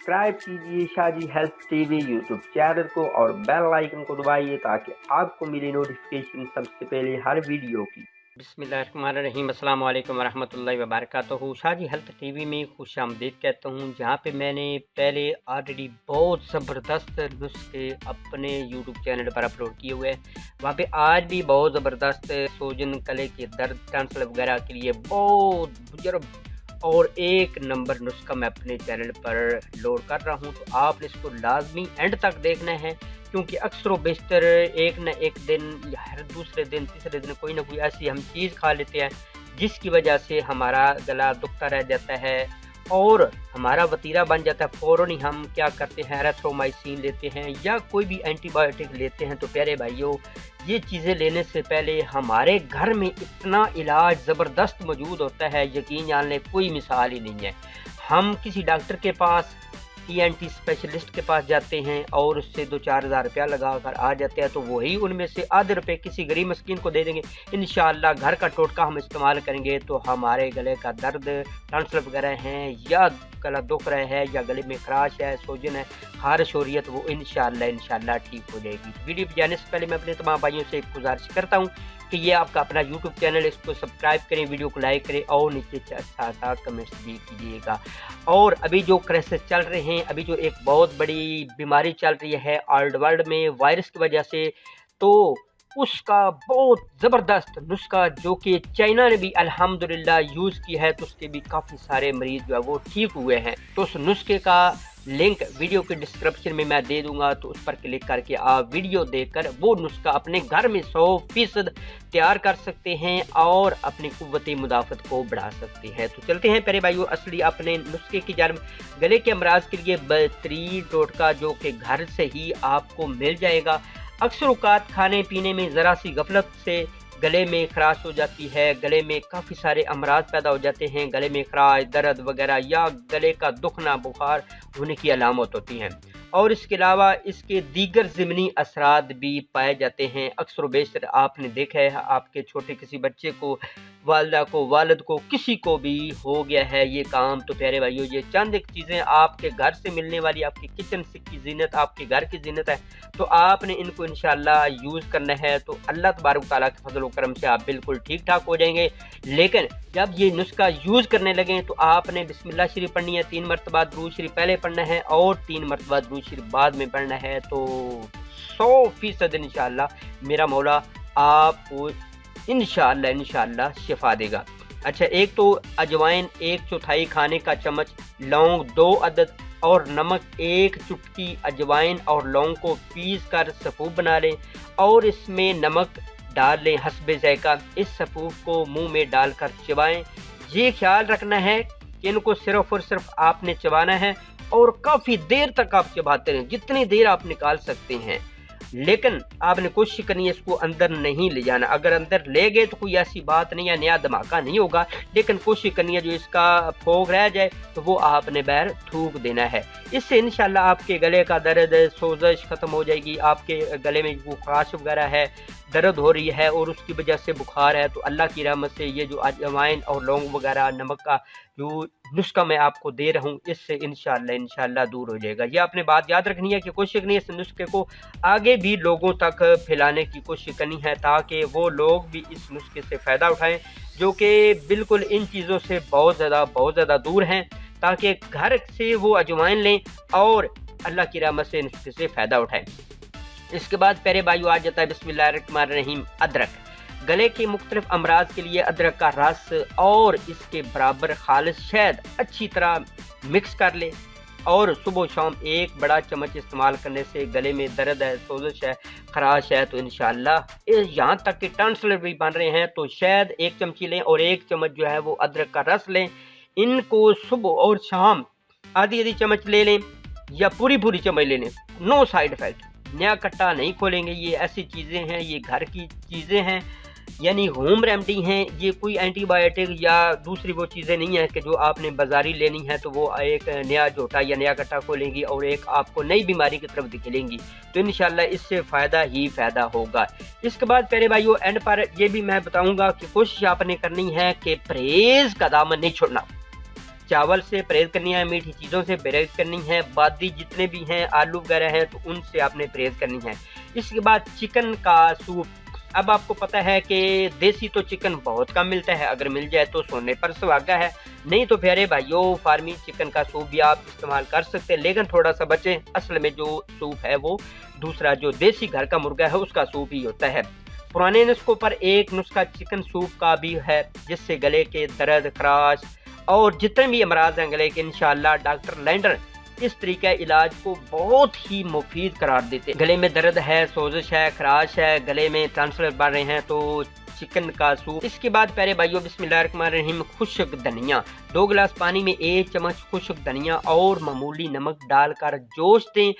Subscribe कीजिए Shaji health TV YouTube channel को और बेल आइकन को दबाइए ताकि आपको मिले नोटिफिकेशन सबसे पहले हर वीडियो की। बिस्मिल्लाहिर्रहमानिर्रहीम, अस्सलाम वालेकुम वरहमतुल्लाहि वबरकातुहू। शाजी हेल्थ टीवी में खुश आमदीद कहता हूँ, जहाँ पे मैंने पहले ऑलरेडी बहुत ज़बरदस्त नुस्खे अपने यूट्यूब चैनल पर अपलोड किए हुए हैं। वहाँ पे आज भी बहुत ज़बरदस्त सूजन, गले के दर्द, टॉन्सिल वगैरह के लिए बहुत बुजुर्ग और एक नंबर नुस्खा मैं अपने चैनल पर लोड कर रहा हूँ। तो आपने इसको लाजमी एंड तक देखना है, क्योंकि अक्सर व बेशतर एक न एक दिन या हर दूसरे दिन तीसरे दिन कोई ना कोई ऐसी हम चीज़ खा लेते हैं जिसकी वजह से हमारा गला दुखता रह जाता है और हमारा वतीरा बन जाता है। फ़ौरन ही हम क्या करते हैं, एरिथ्रोमाइसिन लेते हैं या कोई भी एंटीबायोटिक लेते हैं। तो प्यारे भाइयों, ये चीज़ें लेने से पहले हमारे घर में इतना इलाज ज़बरदस्त मौजूद होता है, यकीन जान लें कोई मिसाल ही नहीं है। हम किसी डॉक्टर के पास, ENT स्पेशलिस्ट के पास जाते हैं और उससे 2-4 हज़ार रुपया लगा कर आ जाते हैं, तो वही उनमें से आधे रुपये किसी गरीब मस्कीन को दे देंगे। इंशाअल्लाह घर का टोटका हम इस्तेमाल करेंगे तो हमारे गले का दर्द, टॉन्सिल वगैरह हैं या गला दुख रहा है या गले में खराश है, सूजन है, खारिश हो रही है, तो वो इंशाअल्लाह ठीक हो जाएगी। वीडियो पर जाने से पहले मैं अपने तमाम भाइयों से एक गुजारिश करता हूँ कि ये आपका अपना यूट्यूब चैनल, इसको सब्सक्राइब करें, वीडियो को लाइक करें और नीचे अच्छा कमेंट्स भी कीजिएगा। और अभी जो क्राइसिस चल रहे हैं, अभी जो एक बहुत बड़ी बीमारी चल रही है ऑल वर्ल्ड में वायरस की वजह से, तो उसका बहुत ज़बरदस्त नुस्खा जो कि चाइना ने भी अल्हम्दुलिल्लाह यूज़ किया है, तो उसके भी काफ़ी सारे मरीज़ जो है वो ठीक हुए हैं। तो उस नुस्खे का लिंक वीडियो के डिस्क्रिप्शन में मैं दे दूंगा, तो उस पर क्लिक करके आप वीडियो देखकर वो नुस्खा अपने घर में 100% तैयार कर सकते हैं और अपनी कुव्वत मुदाफ़त को बढ़ा सकते हैं। तो चलते हैं प्यारे भाइयों असली अपने नुस्खे की जानब। गले के अमराज के लिए बेहतरीन टोटका जो कि घर से ही आपको मिल जाएगा। अक्सर औक़ात खाने पीने में ज़रा सी गफलत से गले में खराश हो जाती है, गले में काफ़ी सारे अमराज पैदा हो जाते हैं, गले में खराश, दर्द वगैरह या गले का दुखना, बुखार होने की अलामत होती हैं। और इसके अलावा इसके दीगर ज़िमनी असरात भी पाए जाते हैं। अक्सर बेशतर आपने देखा है, आपके छोटे किसी बच्चे को, वालदा को, वालिद को, किसी को भी हो गया है ये काम। तो प्यारे भाइयों, ये चंद एक चीज़ें आपके घर से मिलने वाली, आपकी किचन की ज़ीनत, आपके घर की ज़ीनत है, तो आपने इनको इंशाअल्लाह यूज़ करना है। तो अल्लाह तबारक तआला के फजल व करम से आप बिल्कुल ठीक ठाक हो जाएंगे। लेकिन जब ये नुस्खा यूज़ करने लगें तो आपने बिस्मिल्लाह शरीफ पढ़नी है, 3 मरतबा दुरूद शरीफ पहले पढ़ना है और 3 मरतबा दुरूद शरीफ बाद में पढ़ना है। तो 100% इंशाअल्लाह मेरा मौला आपको इंशाअल्लाह शिफा देगा। अच्छा, एक तो अजवाइन 1/4 खाने का चम्मच, लौंग 2 अदद और नमक 1 चुटकी अजवाइन और लौंग को पीस कर सफ़ूफ बना लें और इसमें नमक डाल लें हस्बे ज़ायका। इस सफ़ूफ को मुंह में डालकर चबाएं। ये ख्याल रखना है कि इनको सिर्फ़ और सिर्फ आपने चबाना है और काफ़ी देर तक आप चबाते रहें, जितनी देर आप निकाल सकते हैं। लेकिन आपने कोशिश करनी है इसको अंदर नहीं ले जाना। अगर अंदर ले गए तो कोई ऐसी बात नहीं है, नया धमाका नहीं होगा, लेकिन कोशिश करनी है जो इसका फोग रह जाए तो वो आपने बाहर थूक देना है। इससे इंशाल्लाह आपके गले का दर्द, सोजश ख़त्म हो जाएगी। आपके गले में वो खराश वगैरह है, दर्द हो रही है और उसकी वजह से बुखार है, तो अल्लाह की रहमत से ये जो अजवाइन और लौंग वगैरह, नमक का जो नुस्खा मैं आपको दे रहा हूँ, इससे इंशाल्लाह दूर हो जाएगा। ये आपने बात याद रखनी है कि कोशिश करनी है इस नुस्खे को आगे भी लोगों तक फैलाने की कोशिश करनी है, ताकि वो लोग भी इस नुस्खे से फ़ायदा उठाएं जो कि बिल्कुल इन चीज़ों से बहुत ज़्यादा दूर हैं, ताकि घर से वो अजवाइन लें और अल्लाह की रहमत से नुस्खे से फ़ायदा उठाएं। इसके बाद प्यारे भाइयों आ जाता है बिस्मिल्लाहिर्रहमानिर्रहीम अदरक। गले के मुख्तलिफ अमराज के लिए अदरक का रस और इसके बराबर खालिस शहद अच्छी तरह मिक्स कर ले और सुबह शाम 1 बड़ा चम्मच इस्तेमाल करने से गले में दर्द है, सोजिश है, खराश है, तो इंशाअल्लाह यहाँ तक कि टॉन्सिल भी बन रहे हैं तो शहद 1 चमची लें और 1 चम्मच जो है वो अदरक का रस लें। इनको सुबह और शाम आधी चम्मच ले लें या पूरी चम्मच ले लें, नो साइड इफ़ेक्ट। नया कट्टा नहीं खोलेंगे, ये ऐसी चीज़ें हैं, ये घर की चीज़ें हैं, यानी होम रेमेडी हैं। ये कोई एंटीबायोटिक या दूसरी वो चीज़ें नहीं हैं कि जो आपने बाजारी लेनी है तो वो एक नया झोटा या नया कट्टा खोलेंगी और एक आपको नई बीमारी की तरफ दिखेलेंगी। तो इंशाल्लाह इससे फ़ायदा ही फ़ायदा होगा। इसके बाद प्यारे भाइयों एंड पर ये भी मैं बताऊंगा कि कोशिश आपने करनी है कि परहेज़ का दामन नहीं छोड़ना। चावल से परहेज़ करनी है, मीठी चीज़ों से परहेज़ करनी है, बादी जितने भी हैं आलू वगैरह हैं तो उनसे आपने परहेज़ करनी है। इसके बाद चिकन का सूप, अब आपको पता है कि देसी तो चिकन बहुत कम मिलता है, अगर मिल जाए तो सोने पर सुहागा है, नहीं तो प्यारे भाइयों फार्मी चिकन का सूप भी आप इस्तेमाल कर सकते हैं, लेकिन थोड़ा सा बचें। असल में जो सूप है वो दूसरा जो देसी घर का मुर्गा है उसका सूप ही होता है। पुराने नुस्खों पर एक नुस्खा चिकन सूप का भी है, जिससे गले के दर्द, खराश और जितने भी अमराज हैं गले के, इंशाअल्लाह डॉक्टर लैंडर इस तरीका इलाज को बहुत ही मुफीद करार देते। गले में दर्द है, सोजिश है, खराश है, गले में ट्रांसफर बढ़ रहे हैं तो चिकन का सूप। इसके बाद प्यारे भाइयों बिस्मिल्लाहिर्रहमानिर्रहीम, खुश्क धनिया 2 गिलास पानी में 1 चम्मच खुश्क धनिया और मामूली नमक डालकर जोश दें।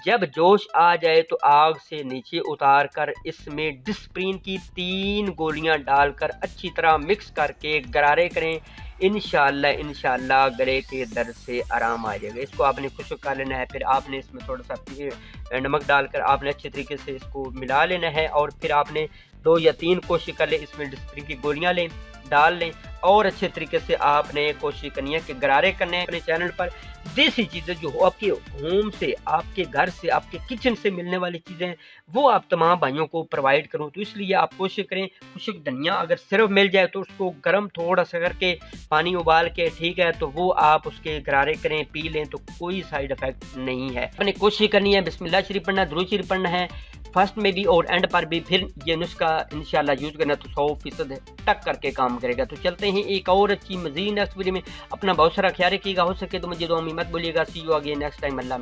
जब जोश आ जाए तो आग से नीचे उतार कर इसमें डिस्प्रिन की 3 गोलियां डालकर अच्छी तरह मिक्स करके गरारे करें। इंशाअल्लाह गले के दर्द से आराम आ जाएगा। इसको आपने खुश्क कर लेना है, फिर आपने इसमें थोड़ा सा नमक डालकर आपने अच्छे तरीके से इसको मिला लेना है और फिर आपने 2 या 3 कोशिश कर लें, इसमें डिस्प्रिन की गोलियां लें, डाल लें और अच्छे तरीके से आपने कोशिश करनी है कि गरारे करने हैं। अपने चैनल पर देसी चीज़ें जो हो आपके होम से, आपके घर से, आपके किचन से मिलने वाली चीज़ें वो आप तमाम भाइयों को प्रोवाइड करूँ, तो इसलिए आप कोशिश करें खुश्क धनिया अगर सिर्फ मिल जाए तो उसको गर्म थोड़ा सा करके पानी उबाल के, ठीक है, तो वो आप उसके गरारे करें, पी लें तो कोई साइड इफ़ेक्ट नहीं है। अपने कोशिश करनी है बिस्मिल्लाह शरीफ पढ़ना, दुरूद शरीफ पढ़ना है फर्स्ट में भी और एंड पर भी, फिर ये नुस्खा इंशाल्लाह यूज़ करना तो 100% टक करके काम करेगा। तो चलते हैं एक और अच्छी मज़ीद नेक्स्ट वीडियो में। अपना बहुत सारा ख्याल रखिएगा, हो सके तो मुझे दुआ में मत भूलिएगा। See you again next time. Allah